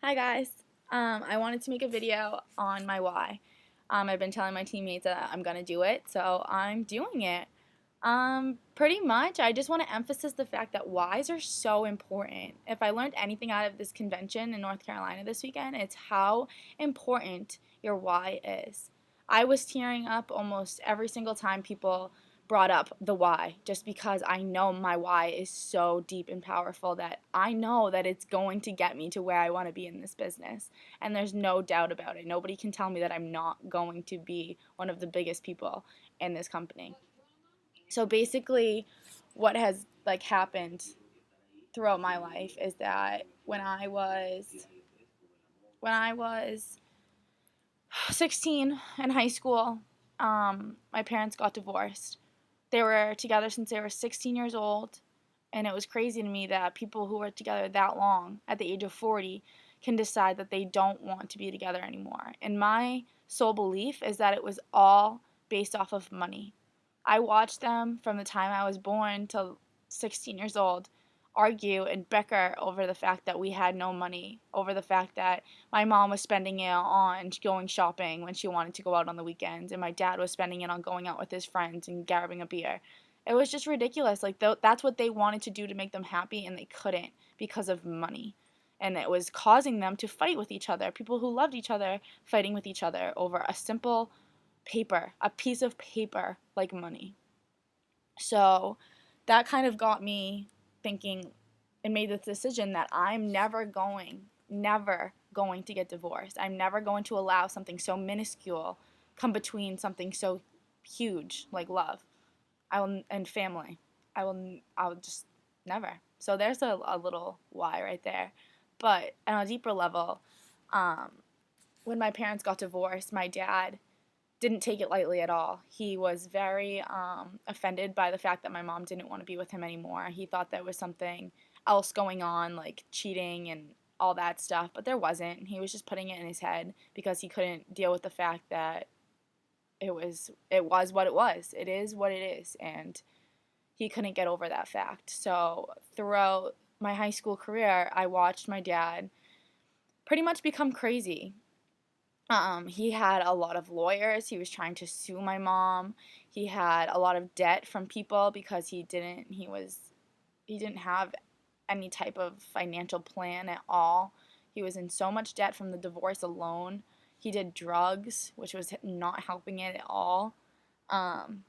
Hi guys. I wanted to make a video on my why. I've been telling my teammates that I'm gonna do it, so I'm doing it. Pretty much, I just want to emphasize the fact that whys are so important. If I learned anything out of this convention in North Carolina this weekend, it's how important your why is. I was tearing up almost every single time people brought up the why, just because I know my why is so deep and powerful that I know that it's going to get me to where I want to be in this business. And there's no doubt about it. Nobody can tell me that I'm not going to be one of the biggest people in this company. So basically, what has happened throughout my life is that when I was 16 in high school, my parents got divorced. They were together since they were 16 years old, and it was crazy to me that people who were together that long, at the age of 40, can decide that they don't want to be together anymore. And my sole belief is that it was all based off of money. I watched them from the time I was born till 16 years old argue and bicker over the fact that we had no money, over the fact that my mom was spending it on going shopping when she wanted to go out on the weekends, and my dad was spending it on going out with his friends and grabbing a beer. It was just ridiculous. That's what they wanted to do to make them happy, and they couldn't because of money. And it was causing them to fight with each other. People who loved each other fighting with each other over a simple paper, a piece of paper like money. So that kind of got me thinking and made this decision that I'm never going to get divorced. I'm never going to allow something so minuscule come between something so huge like love. And family. I will just never. So there's a little why right there. But on a deeper level, um, when my parents got divorced, my dad didn't take it lightly at all. He was very offended by the fact that my mom didn't want to be with him anymore. He thought there was something else going on, like cheating and all that stuff, but there wasn't. He was just putting it in his head because he couldn't deal with the fact that it was what it was. It is what it is, and he couldn't get over that fact. So throughout my high school career, I watched my dad pretty much become crazy. He had a lot of lawyers. He was trying to sue my mom. He had a lot of debt from people because he didn't have any type of financial plan at all. He was in so much debt from the divorce alone. He did drugs, which was not helping it at all. Um,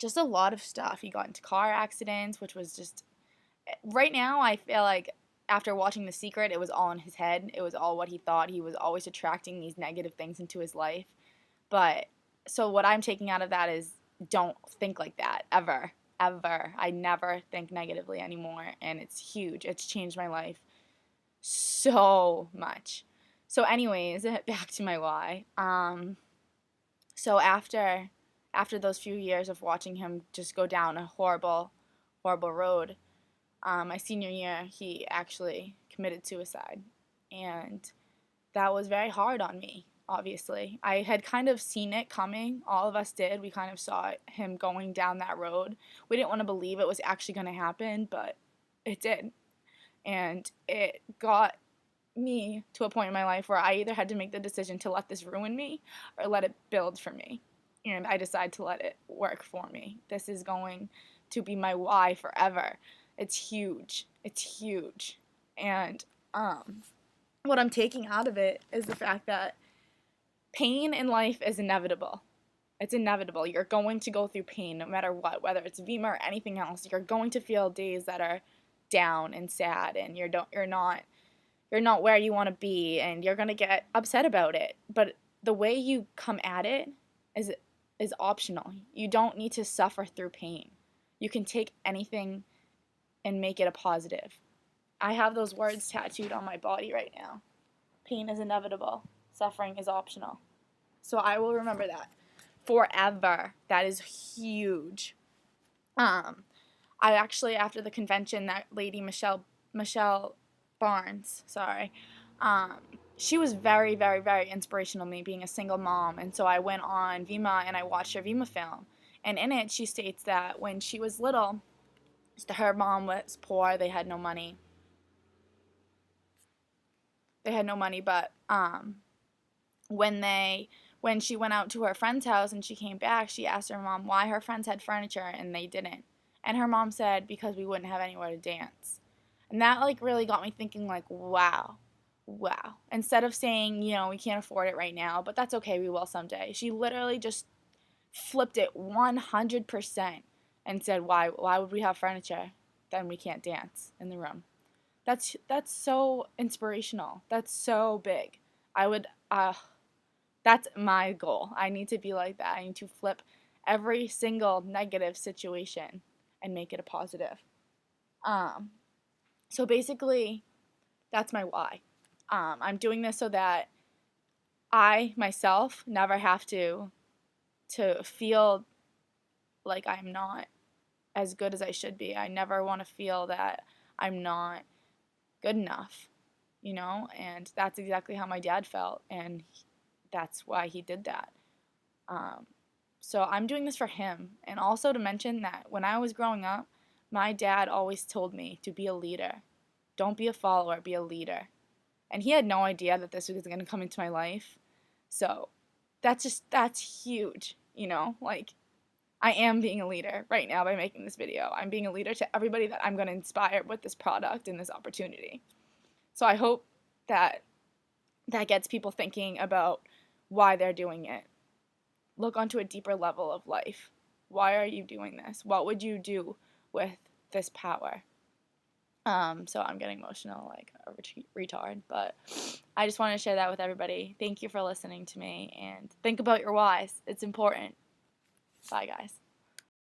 just a lot of stuff. He got into car accidents, which was just right now I feel like after watching The Secret, it was all in his head. It was all what he thought. He was always attracting these negative things into his life. But so what I'm taking out of that is don't think like that ever. Ever. I never think negatively anymore, and it's huge. It's changed my life so much. So anyways, back to my why. So after those few years of watching him just go down a horrible, horrible road, my senior year, he actually committed suicide. And that was very hard on me, obviously. I had kind of seen it coming. All of us did. We kind of saw him going down that road. We didn't want to believe it was actually going to happen, but it did. And it got me to a point in my life where I either had to make the decision to let this ruin me or let it build for me. And I decided to let it work for me. This is going to be my why forever. It's huge. It's huge. And what I'm taking out of it is the fact that pain in life is inevitable. It's inevitable. You're going to go through pain no matter what, whether it's Vemma or anything else. You're going to feel days that are down and sad, and you're not where you want to be, and you're going to get upset about it. But the way you come at it is optional. You don't need to suffer through pain. You can take anything and make it a positive. I have those words tattooed on my body right now. Pain is inevitable. Suffering is optional. So I will remember that forever. That is huge. I actually, after the convention, that lady Michelle Barnes, sorry, she was very, very, very inspirational to me, being a single mom. And so I went on Vemma and I watched her Vemma film. And in it, she states that when she was little, her mom was poor, they had no money. They had no money, but when she went out to her friend's house and she came back, she asked her mom why her friends had furniture and they didn't. And her mom said because we wouldn't have anywhere to dance. And that like really got me thinking like, wow. Instead of saying, you know, we can't afford it right now, but that's okay, we will someday. She literally just flipped it 100% and said, why would we have furniture? Then we can't dance in the room. That's so inspirational. That's so big. That's my goal. I need to be like that. I need to flip every single negative situation and make it a positive. So basically, that's my why. I'm doing this so that I myself never have to feel like I'm not as good as I should be. I never want to feel that I'm not good enough, you know? And that's exactly how my dad felt, and that's why he did that. So I'm doing this for him, and also to mention that when I was growing up, my dad always told me to be a leader. Don't be a follower, be a leader. And he had no idea that this was going to come into my life. So that's huge, you know? Like, I am being a leader right now by making this video. I'm being a leader to everybody that I'm going to inspire with this product and this opportunity. So I hope that gets people thinking about why they're doing it. Look onto a deeper level of life. Why are you doing this? What would you do with this power? So I'm getting emotional like a retard, but I just want to share that with everybody. Thank you for listening to me, and think about your whys. It's important. Bye, guys.